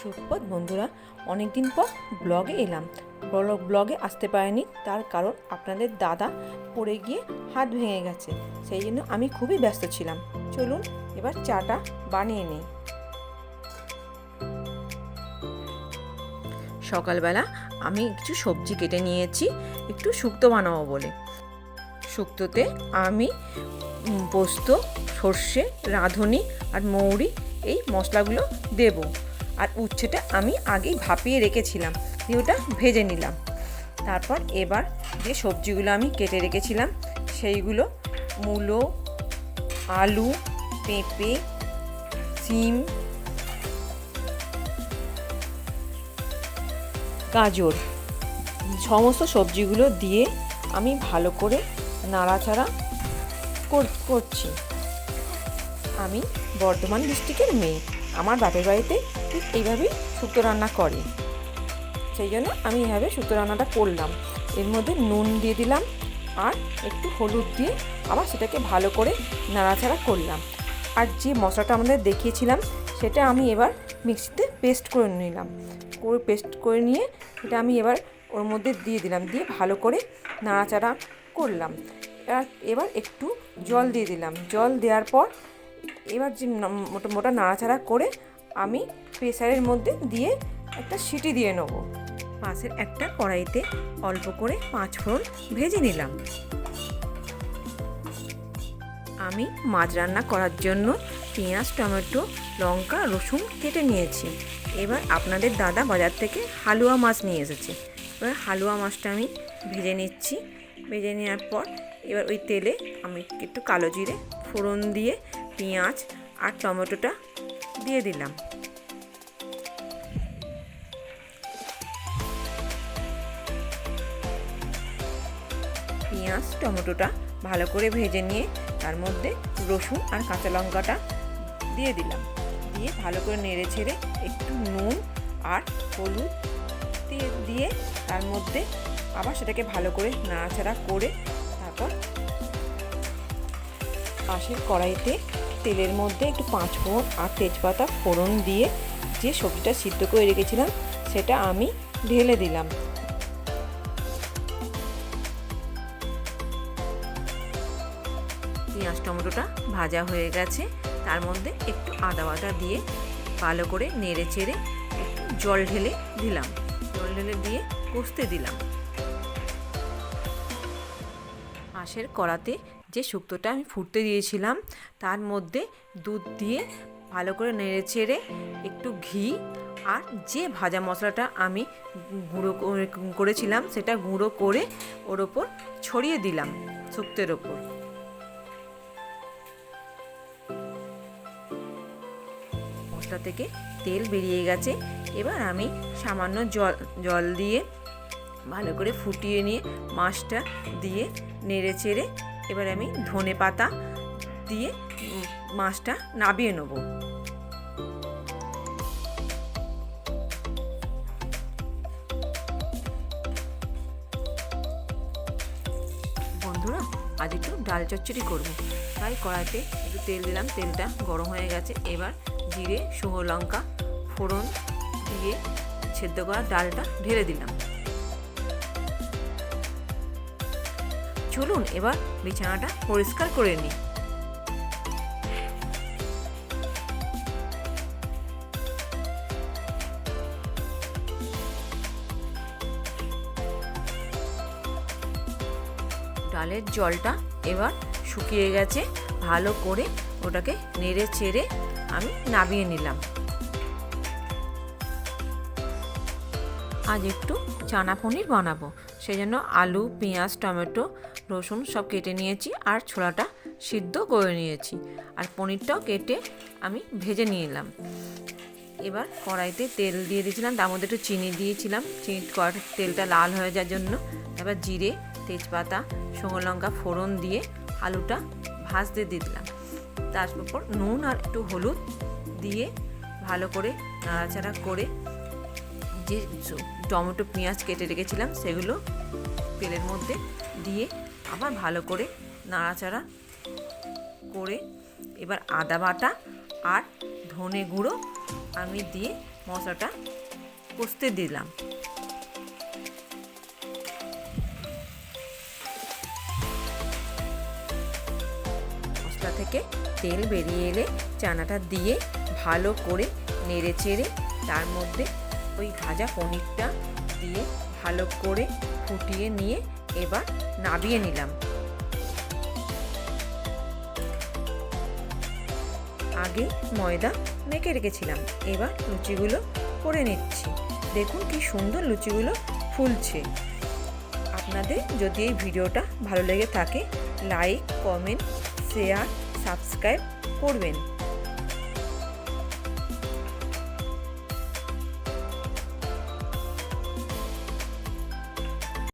সুপ্রভাত বন্ধুরা, অনেক দিন পর ব্লগে এলাম। ব্লগে আসতে পারিনি, তার কারণ আপনাদের দাদা পড়ে গিয়ে হাত ভেঙে গেছে, সেই জন্য আমি খুবই ব্যস্ত ছিলাম। চলুন এবার চাটা বানিয়ে নিই। সকালবেলা আমি কিছু সবজি কেটে নিয়েছি একটু শুক্তো বানাবো বলে। শুক্তোতে আমি পোস্ত, সর্ষে, রাঁধুনি আর মৌরি এই মশলাগুলো দেব। আর উচ্ছেটা আমি আগেই ভাপিয়ে রেখেছিলাম, দিয়ে ওটা ভেজে নিলাম। তারপর এবার যে সবজিগুলো আমি কেটে রেখেছিলাম সেইগুলো মূলো, আলু, পেঁপে, সিম, গাজর, সমস্ত সবজিগুলো দিয়ে আমি ভালো করে নাড়াচাড়া করছি। আমি বর্ধমান ডিস্ট্রিক্টের মেয়ে, আমার বাপের বাড়িতে ঠিক এইভাবেই শুক্তো রান্না করে, সেই জন্য আমি এইভাবে শুক্তো রান্নাটা করলাম। এর মধ্যে নুন দিয়ে দিলাম আর একটু হলুদ দিয়ে আবার সেটাকে ভালো করে নাড়াচাড়া করলাম। আর যে মশলাটা আমাদের দেখিয়েছিলাম সেটা আমি এবার মিক্সিতে পেস্ট করে নিলাম। পেস্ট করে নিয়ে সেটা আমি এবার ওর মধ্যে দিয়ে দিলাম, দিয়ে ভালো করে নাড়াচাড়া করলাম। এবার একটু জল দিয়ে দিলাম। জল দেওয়ার পর এবার যে মোটা নাড়াচাড়া করে আমি প্রেসারের মধ্যে দিয়ে একটা সিটি দিয়ে নেব। পাশের একটা কড়াইতে অল্প করে 5 ফোড়ন ভেজে নিলাম। আমি মাছ রান্না করার জন্য পেঁয়াজ, টমেটো, লঙ্কা, রসুন কেটে নিয়েছি। এবার আপনাদের দাদা বাজার থেকে হালুয়া মাছ নিয়ে এসেছে। এবার হালুয়া মাছটা আমি ভেজে নিচ্ছি। ভেজে নেওয়ার পর এবার ওই তেলে আমি একটু কালো জিরে ফোড়ন দিয়ে পেঁয়াজ আর টমেটোটা দিয়ে দিলাম। পেঁয়াজ টমেটোটা ভালো করে ভেজে নিয়ে তার মধ্যে রসুন আর কাঁচা লঙ্কাটা দিয়ে দিলাম। দিয়ে ভালো করে নেড়ে ছেড়ে একটু নুন আর হলুদ দিয়ে তার মধ্যে আবার সেটাকে ভালো করে নাড়াচাড়া করে তারপর পাশের কড়াইতে তেলের মধ্যে একটু 5 ফোড়ন আর তেজপাতা ফোড়ন দিয়ে যে সবজিটা সিদ্ধ করে রেখেছিলাম সেটা আমি ঢেলে দিলাম। পেঁয়াজ টমেটোটা ভাজা হয়ে গেছে, তার মধ্যে একটু আদা বাটা দিয়ে ভালো করে নেড়ে চেড়ে একটু জল ঢেলে দিলাম। জল ঢেলে দিয়ে কষতে দিলাম। পাশের কড়াতে যে শুক্তোটা আমি ফুটতে দিয়েছিলাম তার মধ্যে দুধ দিয়ে ভালো করে নেড়ে চেড়ে একটু ঘি আর যে ভাজা মশলাটা আমি গুঁড়ো করেছিলাম সেটা গুঁড়ো করে ওর ওপর ছড়িয়ে দিলাম শুক্তোর ওপর। মশলা থেকে তেল বেরিয়ে গেছে। এবার আমি সামান্য জল দিয়ে ভালো করে ফুটিয়ে নিয়ে মাছটা দিয়ে নেড়ে চেড়ে এবার আমি ধনে পাতা দিয়ে মাছটা নাবিয়ে নেব। বন্ধুরা, আজ একটু ডাল চচ্চড়ি করবো, তাই কড়াইতে একটু তেল দিলাম। তেলটা গরম হয়ে গেছে। এবার জিরে, শুকনো লঙ্কা ফোড়ন দিয়ে সেদ্ধ করা ডালটা ঢেলে দিলাম। চলুন এবার বিছানাটা পরিষ্কার করে নিই। ডালের জলটা এবার শুকিয়ে গেছে, ভালো করে ওটাকে নেড়ে চেড়ে আমি নামিয়ে নিলাম। আজ একটু চানা পনির বানাবো, সেই জন্য আলু, পেঁয়াজ, টমেটো, রসুন সব কেটে নিয়েছি আর ছোলাটা সিদ্ধ করে নিয়েছি। আর পনিরটাও কেটে আমি ভেজে নিলাম। এবার কড়াইতে তেল দিয়ে দিয়েছিলাম, তার মধ্যে একটু চিনি দিয়েছিলাম। তেলটা লাল হয়ে যাওয়ার জন্য এবার জিরে, তেজপাতা, শুকনো লঙ্কা ফোড়ন দিয়ে আলুটা ভাজতে দিয়ে দিলাম। তারপর নুন আর একটু হলুদ দিয়ে ভালো করে নাড়াচাড়া করে যে টমেটো পেঁয়াজ কেটে রেখেছিলাম সেগুলো তেলের মধ্যে দিয়ে আবার ভালো করে নাড়াচাড়া করে এবার আদা বাটা আর ধনে গুঁড়ো আমি দিয়ে মশলাটা কষতে দিলাম। মশলা থেকে তেল বেরিয়ে এলে চানাটা দিয়ে ভালো করে নেড়ে চেড়ে তার মধ্যে ওই ভাজা পনিরটা দিয়ে ভালো করে ফুটিয়ে নিয়ে এবার নাবিয়ে নিলাম। আগে ময়দা মেখে রেখেছিলাম, এবার লুচিগুলো করে নিচ্ছি। দেখুন কি সুন্দর লুচিগুলো ফুলছে। আপনাদের যদি এই ভিডিওটা ভালো লেগে থাকে লাইক, কমেন্ট, শেয়ার, সাবস্ক্রাইব করবেন।